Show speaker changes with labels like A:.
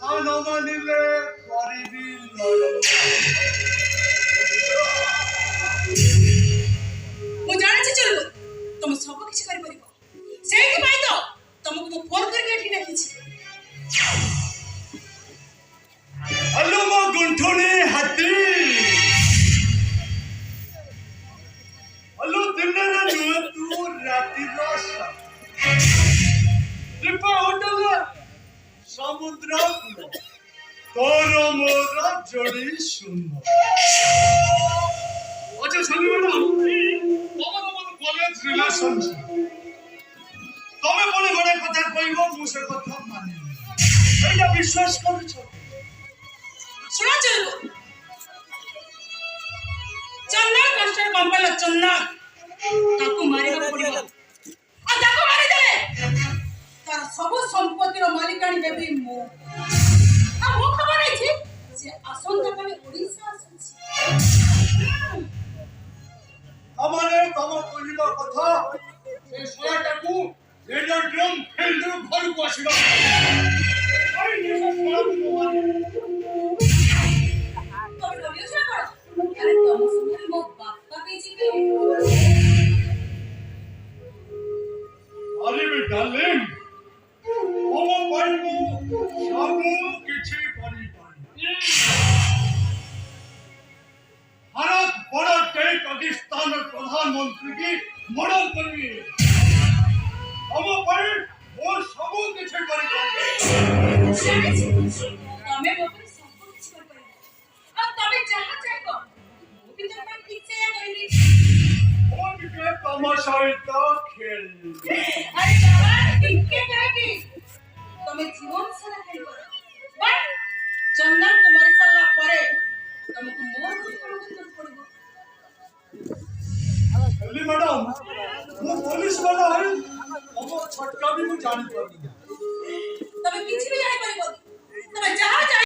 A: କଥା ନ ମାନିଲେ କରିବି ଲଢ଼େଇ।
B: ମୁଁ ଜାଣିଛି ଚଳିବ ତମେ ସବୁ କିଛି କରିପାରିବ ସେଇଥିପାଇଁ ତ ତମକୁ ମୁଁ ଫୋନ କରିକି ଏଠି ଡାକିଛି।
A: ଆଲୋ ମୋ ଗୁଣ୍ଠୁଣି ହାତୀ ଆଲୋ ଦିନରେ ନୁହେଁ ତୁ ରାତିର ଦୀପ ଉଠିଲେ ସମୁଦ୍ର କୂଳ ତୋର ମୋର ଯୋଡ଼ି ସୁନ୍ଦର। अच्छा चलिए मैडम तमर कॉलेज रिलेशनशिप तमे बोले बड़े कथा कहबो मु से कथा माने एटा विश्वास करू छ
B: सुना चलो चन्ना कष्ट कंपल चन्ना ताको मारिबा पड़िबो आ ताको मारि देले तार सब संपत्ति रो मालिकाणी देबी मु आ मु खबर नै छी जे आसंता काले ओडिसा आसुछि
A: हमारे तम कहबा कथा से सोयाटा को रेडियो ड्रम फील्ड घर को आसीबा आई ने सोया को मारे
B: तो वीडियो ना कर अरे तुम सुन मो बापा बेची के
A: अरे बे डार्लिंग हम पाइबो सब किछि करी पारी भारत बड़ा कई पाकिस्तान प्रधानमंत्री की मर्डर करबी हम पर वो सब किछ करी पारे
B: तमे बाबू सब कुछ कर पारे अब तमे जहां चाहबो वो भी तो ठीक से करबी
A: और के तमाशा इतना खेल
B: अरे बाबा ठीक है कि तमे जीवन सारा खेल करो बट चंदन तुम्हारे साला परे तुमको मोर को पड़बो
A: हेली मैडम वो पुलिस वाला है हम छटका भी जान पाबी